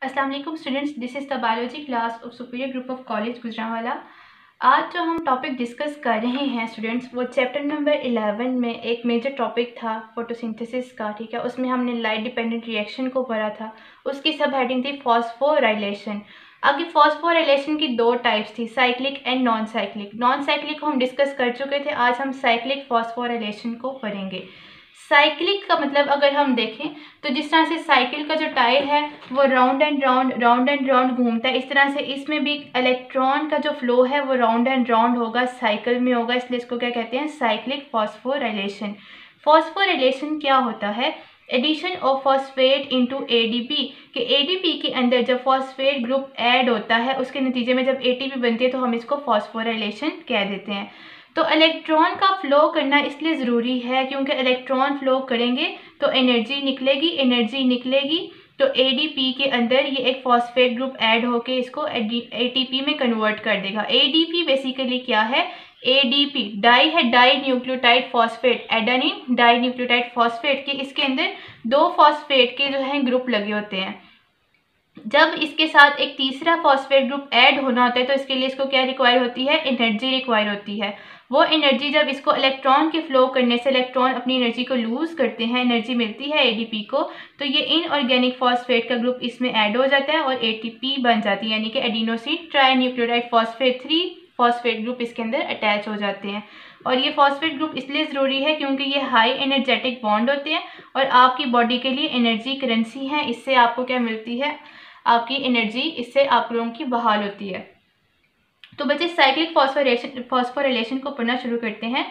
अस्सलाम वालेकुम students, this is the biology class of superior group of college Gujranwala. आज जो हम टॉपिक डिस्कस कर रहे हैं स्टूडेंट्स, वो चैप्टर नंबर 11 में एक मेजर टॉपिक था फोटोसिंथेसिस का। ठीक है, उसमें हमने लाइट डिपेंडेंट रिएक्शन को पढ़ा था। उसकी सब हेडिंग थी फॉस्फोराइलेशन। आगे फॉस्फोराइलेशन की दो टाइप्स थी, cyclic and non cyclic. Non cyclic को हम डिस्कस कर चुके थे, आज हम साइक्लिक फॉस्फोराइलेशन को पढ़ेंगे। साइक्लिक का मतलब अगर हम देखें तो जिस तरह से साइकिल का जो टायर है वो राउंड एंड राउंड घूमता है, इस तरह से इसमें भी इलेक्ट्रॉन का जो फ्लो है वो राउंड एंड राउंड होगा, साइकिल में होगा, इसलिए इसको क्या कहते हैं, साइक्लिक फॉस्फोराइलेशन। फॉस्फोराइलेशन क्या होता है? Addition of phosphate into ADP, कि एडीपी के अंदर जब फॉस्फेट ग्रुप ऐड होता है उसके नतीजे में जब एटीपी बनती है तो हम इसको फॉस्फोराइलेशन कह देते हैं। तो इलेक्ट्रॉन का फ्लो करना इसलिए ज़रूरी है क्योंकि इलेक्ट्रॉन फ्लो करेंगे तो एनर्जी निकलेगी तो एडीपी के अंदर ये एक फॉस्फेट ग्रुप ऐड होके इसको एटीपी में कन्वर्ट कर देगा। एडीपी बेसिकली क्या है? एडीपी डाई है, di nucleotide phosphate, adenine di nucleotide phosphate, के इसके अंदर दो फॉस्फेट के जो है ग्रुप लगे होते हैं। जब इसके साथ एक तीसरा फॉस्फेट ग्रुप ऐड होना होता है तो इसके लिए इसको क्या रिक्वायर होती है? एनर्जी रिक्वायर होती है। वो एनर्जी जब इसको इलेक्ट्रॉन के फ्लो करने से इलेक्ट्रॉन अपनी एनर्जी को लूज करते हैं, एनर्जी मिलती है एडीपी को, तो ये इनऑर्गेनिक फॉस्फेट का ग्रुप इसमें ऐड हो जाता है और एटीपी बन जाती है, यानी कि एडिनोसिन ट्राइन्यूक्लियोटाइड फॉस्फेट 3 फॉस्फेट ग्रुप इसके अंदर अटैच हो जाते हैं। और ये फॉस्फेट ग्रुप इसलिए ज़रूरी है क्योंकि ये हाई एनर्जेटिक बॉन्ड होते हैं और आपकी बॉडी के लिए एनर्जी करेंसी है। इससे आपको क्या मिलती है? आपकी एनर्जी, इससे आप लोगों की बहाल होती है। तो बच्चे साइक्लिक फॉस्फोराइलेशन को पढ़ना शुरू करते हैं।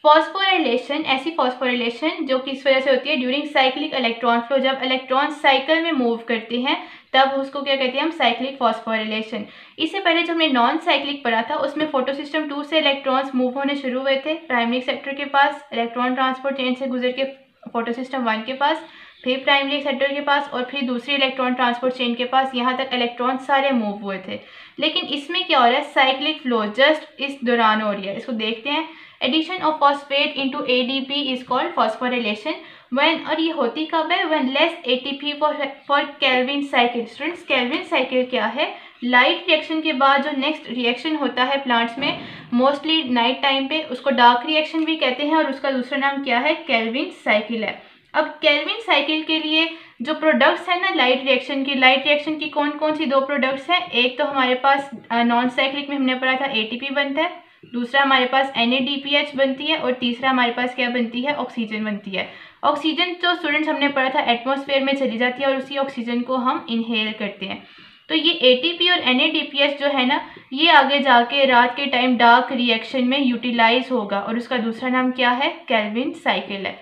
फॉस्फोराइलेशन ऐसी फॉस्फोराइलेशन जो किस वजह से होती है? ड्यूरिंग साइक्लिक इलेक्ट्रॉन फ्लो, जब इलेक्ट्रॉन साइकिल में मूव करते हैं तब उसको क्या कहते हैं हम? Cyclic phosphorylation. इससे पहले जो हमने नॉन साइक्लिक पढ़ा था उसमें फोटोसिस्टम 2 से इलेक्ट्रॉन्स मूव होने शुरू हुए थे, प्राइमरी सेक्टर के पास इलेक्ट्रॉन ट्रांसपोर्ट चेन से गुजर के फोटोसिस्टम 1 के पास, फिर प्राइमरी सेक्टर के पास और फिर दूसरी इलेक्ट्रॉन ट्रांसपोर्ट चेन के पास, यहाँ तक इलेक्ट्रॉन सारे मूव हुए थे। लेकिन इसमें क्या हो रहा है? साइक्लिक फ्लो जस्ट इस दौरान हो रही है। इसको देखते हैं। Addition of phosphate into ADP is called phosphorylation when, और ये होती कब है? When less ATP for Calvin cycle. Students, Calvin cycle क्या है? लाइट रिएक्शन के बाद जो नेक्स्ट रिएक्शन होता है प्लांट्स में, मोस्टली नाइट टाइम पे, उसको डार्क रिएक्शन भी कहते हैं और उसका दूसरा नाम क्या है? केल्विन साइकिल है। अब केल्विन साइकिल के लिए जो प्रोडक्ट्स हैं ना लाइट रिएक्शन की कौन कौन सी दो प्रोडक्ट्स हैं? एक तो हमारे पास नॉन साइक्लिक में हमने पढ़ा था एटीपी बनता है, दूसरा हमारे पास NADPH बनती है और तीसरा हमारे पास क्या बनती है? ऑक्सीजन बनती है। ऑक्सीजन जो स्टूडेंट्स हमने पढ़ा था एटमॉस्फेयर में चली जाती है और उसी ऑक्सीजन को हम इनहेल करते हैं। तो ये ATP और NADPH जो है ना, ये आगे जाके रात के टाइम डार्क रिएक्शन में यूटिलाइज होगा और उसका दूसरा नाम क्या है? केल्विन साइकिल है।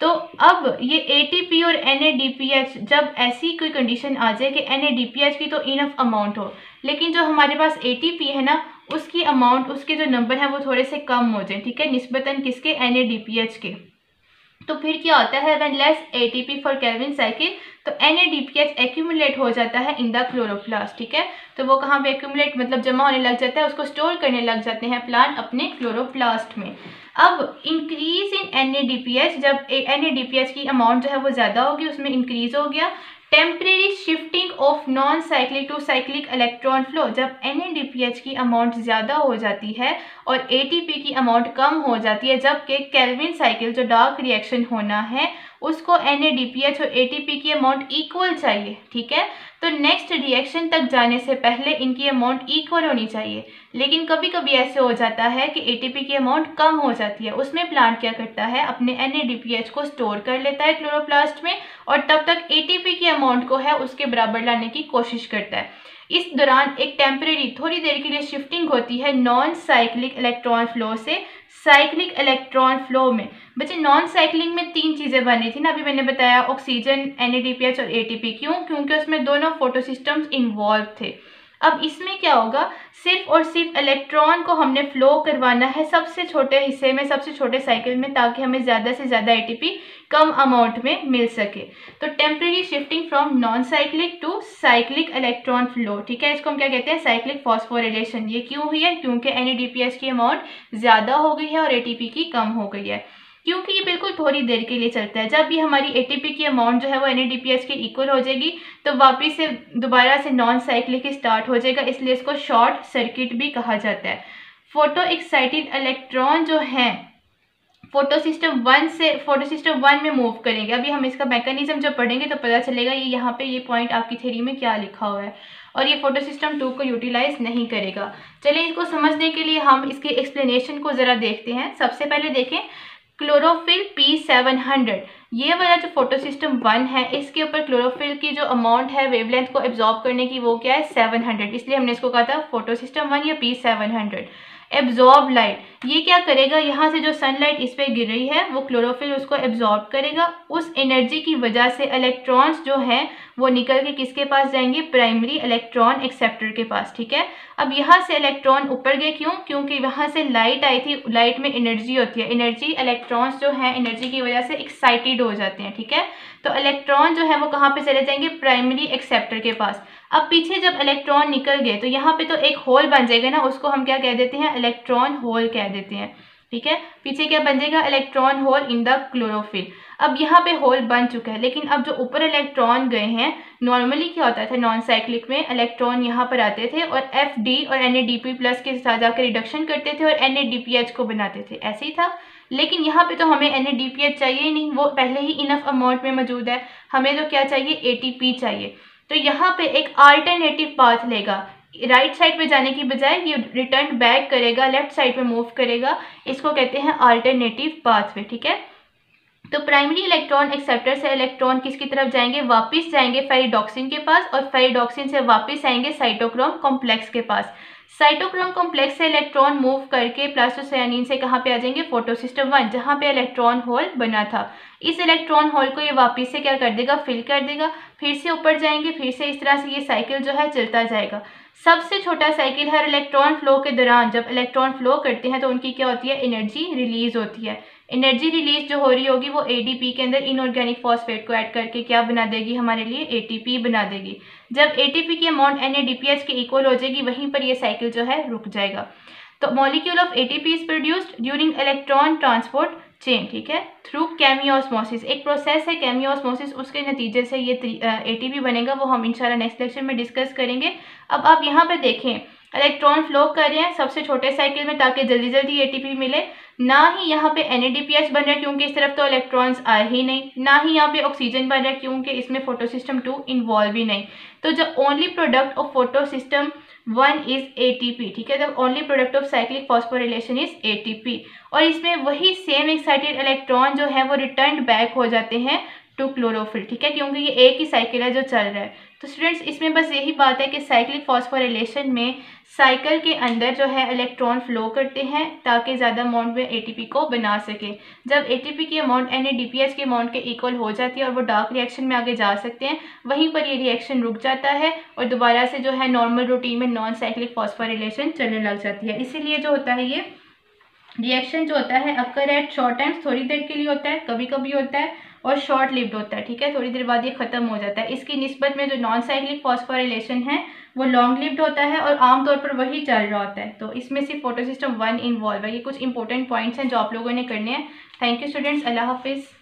तो अब ये ATP और NADPH, जब ऐसी कोई कंडीशन आ जाए कि NADPH की तो इनफ अमाउंट हो, लेकिन जो हमारे पास ATP है ना उसकी अमाउंट, उसके जो नंबर हैं वो थोड़े से कम हो जाए, ठीक है, निस्बतन किसके? NADPH के, तो फिर क्या होता है? When less ATP for Calvin cycle, तो NADPH एक्यूमुलेट हो जाता है इन द क्लोरोप्लास्ट। ठीक है, तो वो कहाँ पे एक्यूमुलेट मतलब जमा होने लग जाता है, उसको स्टोर करने लग जाते हैं प्लांट अपने क्लोरोप्लास्ट में। अब इंक्रीज इन NADPH, जब NADPH की अमाउंट जो है वो ज़्यादा होगी, उसमें इंक्रीज हो गया। Temporary shifting of non cyclic to cyclic electron flow, जब NADPH की अमाउंट ज़्यादा हो जाती है और ATP की अमाउंट कम हो जाती है, जबकि केल्विन साइकिल जो डार्क रिएक्शन होना है उसको NADPH और ATP की अमाउंट इक्वल चाहिए। ठीक है, तो नेक्स्ट रिएक्शन तक जाने से पहले इनकी अमाउंट इक्वल होनी चाहिए, लेकिन कभी कभी ऐसे हो जाता है कि ATP की अमाउंट कम हो जाती है। उसमें प्लांट क्या करता है? अपने NADPH को स्टोर कर लेता है क्लोरोप्लास्ट में और तब तक ATP की अमाउंट को है उसके बराबर लाने की कोशिश करता है। इस दौरान एक टेम्परेरी थोड़ी देर के लिए शिफ्टिंग होती है नॉन साइक्लिक इलेक्ट्रॉन फ्लो से साइक्लिक इलेक्ट्रॉन फ्लो में। बच्चे, नॉन साइक्लिंग में तीन चीज़ें बन रही थी ना, अभी मैंने बताया, ऑक्सीजन, NADPH और ATP। क्यों? क्योंकि उसमें दोनों फोटोसिस्टम्स इन्वॉल्व थे। अब इसमें क्या होगा? सिर्फ और सिर्फ इलेक्ट्रॉन को हमने फ्लो करवाना है सबसे छोटे हिस्से में, सबसे छोटे साइकिल में, ताकि हमें ज़्यादा से ज़्यादा ATP कम अमाउंट में मिल सके। तो temporary shifting from non cyclic to cyclic electron flow, ठीक है, इसको हम क्या कहते हैं? Cyclic phosphorylation. ये क्यों हुई है? क्योंकि NADPH की अमाउंट ज़्यादा हो गई है और ATP की कम हो गई है। क्योंकि ये बिल्कुल थोड़ी देर के लिए चलता है। जब भी हमारी एटीपी की अमाउंट जो है वो NADPH के इक्वल हो जाएगी तो वापस से दोबारा से नॉन साइक्लिक स्टार्ट हो जाएगा, इसलिए इसको शॉर्ट सर्किट भी कहा जाता है। फोटो एक्साइटेड इलेक्ट्रॉन जो है फोटो सिस्टम वन में मूव करेंगे। अभी हम इसका मैकेनिज्म जब पढ़ेंगे तो पता चलेगा ये यहाँ पे ये पॉइंट आपकी थ्योरी में क्या लिखा हुआ है, और ये फोटो सिस्टम 2 को यूटिलाइज नहीं करेगा। चलिए इसको समझने के लिए हम इसकी एक्सप्लेनेशन को ज़रा देखते हैं। सबसे पहले देखें क्लोरोफिल P700, ये वाला जो फोटो सिस्टम 1 है इसके ऊपर क्लोरोफिल की जो अमाउंट है वेवलेंथ को एब्जॉर्ब करने की वो क्या है 700, इसलिए हमने इसको कहा था फोटो सिस्टम 1 या P700। एब्जॉर्ब लाइट, ये क्या करेगा, यहाँ से जो सनलाइट इस पर गिर रही है वो क्लोरोफिल उसको एब्जॉर्ब करेगा। उस एनर्जी की वजह से इलेक्ट्रॉन्स जो हैं वो निकल के किसके पास जाएंगे, प्राइमरी इलेक्ट्रॉन एक्सेप्टर के पास। ठीक है, अब यहाँ से इलेक्ट्रॉन ऊपर गए, क्यों, क्योंकि वहाँ से लाइट आई थी, लाइट में एनर्जी होती है, एनर्जी इलेक्ट्रॉन्स जो है एनर्जी की वजह से एक्साइटेड हो जाते हैं। ठीक है, तो इलेक्ट्रॉन जो है वो कहाँ पे चले जाएंगे, प्राइमरी एक्सेप्टर के पास। अब पीछे जब इलेक्ट्रॉन निकल गए तो यहाँ पे तो एक होल बन जाएगा ना, उसको हम क्या कह देते हैं, इलेक्ट्रॉन होल कह देते हैं। ठीक है, पीछे क्या बन जाएगा, electron hole in the chlorophyll. अब यहाँ पे होल बन चुका है, लेकिन अब जो ऊपर इलेक्ट्रॉन गए हैं, नॉर्मली क्या होता था नॉन साइक्लिक में, इलेक्ट्रॉन यहाँ पर आते थे और FD और NADP प्लस के साथ जाकर रिडक्शन करते थे और NADPH को बनाते थे, ऐसे ही था। लेकिन यहाँ पे तो हमें NADPH चाहिए ही नहीं, वो पहले ही इनफ अमाउंट में मौजूद है, हमें तो क्या चाहिए, ATP चाहिए। तो यहाँ पे एक अल्टरनेटिव पाथ लेगा, राइट साइड पे जाने की बजाय ये रिटर्न बैक करेगा, लेफ्ट साइड पे मूव करेगा, इसको कहते हैं अल्टरनेटिव पाथवे। ठीक है, तो प्राइमरी इलेक्ट्रॉन एक्सेप्टर से इलेक्ट्रॉन किसकी तरफ जाएंगे, वापस जाएंगे फेरिडॉक्सिन के पास, और फेरिडॉक्सिन से वापस आएंगे साइटोक्रोम कॉम्प्लेक्स के पास। साइटोक्रोम कॉम्प्लेक्स से इलेक्ट्रॉन मूव करके प्लास्टोसायनिन से कहाँ पे आ जाएंगे, फोटो सिस्टम 1, जहाँ पे इलेक्ट्रॉन होल बना था। इस इलेक्ट्रॉन होल को ये वापस से क्या कर देगा, फिल कर देगा, फिर से ऊपर जाएंगे, फिर से इस तरह से ये साइकिल जो है चलता जाएगा। सबसे छोटा साइकिल हर इलेक्ट्रॉन फ्लो के दौरान, जब इलेक्ट्रॉन फ्लो करते हैं तो उनकी क्या होती है, एनर्जी रिलीज होती है। एनर्जी रिलीज जो हो रही होगी वो ADP के अंदर इनऑर्गेनिक फॉस्फेट को ऐड करके क्या बना देगी, हमारे लिए ATP बना देगी। जब ATP की अमाउंट NADPH के इक्वल हो जाएगी वहीं पर ये साइकिल जो है रुक जाएगा। तो molecule of ATP is produced during electron transport chain. ठीक है, थ्रू केमियोस्मोसिस, एक प्रोसेस है केमियोस्मोसिस, उसके नतीजे से ये ATP बनेगा, वो हम इंशाल्लाह नेक्स्ट लेक्चर में डिस्कस करेंगे। अब आप यहाँ पे देखें इलेक्ट्रॉन फ्लो कर रहे हैं सबसे छोटे साइकिल में ताकि जल्दी जल्दी ATP मिले, ना ही यहाँ पे NADPH बन रहा है क्योंकि इस तरफ तो इलेक्ट्रॉन्स आए ही नहीं, ना ही यहाँ पे ऑक्सीजन बन रहा है क्योंकि इसमें फोटो सिस्टम 2 इन्वॉल्व ही नहीं। तो जो only product of photo system 1 is ATP। ठीक है, the only product of cyclic phosphorylation is ATP, और इसमें वही सेम एक्साइटेड इलेक्ट्रॉन जो है वो रिटर्न बैक हो जाते हैं टू क्लोरोफिल। ठीक है, क्योंकि ये एक ही साइकिल है जो चल रहा है। तो स्टूडेंट्स इसमें बस यही बात है कि साइक्लिक फॉस्फोरिलेशन में साइकिल के अंदर जो है इलेक्ट्रॉन फ्लो करते हैं ताकि ज़्यादा अमाउंट में ATP को बना सके। जब ATP की अमाउंट NADPH के अमाउंट के इक्वल हो जाती है और वो डार्क रिएक्शन में आगे जा सकते हैं, वहीं पर ये रिएक्शन रुक जाता है और दोबारा से जो है नॉर्मल रूटीन में नॉन साइक्लिक फॉस्फोरिलेशन चलने लग जाती है। इसीलिए जो होता है ये रिएक्शन जो होता है अक्कर एट शॉर्ट टाइम्स, थोड़ी देर के लिए होता है, कभी कभी होता है, और शॉर्ट लिव्ड होता है। ठीक है, थोड़ी देर बाद ये खत्म हो जाता है। इसकी निस्बत में जो नॉन साइक्लिक फॉस्फोरिलेशन है वो लॉन्ग लिव्ड होता है और आमतौर पर वही चल रहा होता है। तो इसमें सिर्फ फोटो सिस्टम 1 इन्वॉल्व है। ये कुछ इंपॉर्टेंट पॉइंट्स हैं जो आप लोगों ने करने हैं। थैंक यू स्टूडेंट्स, अल्लाह हाफिज़।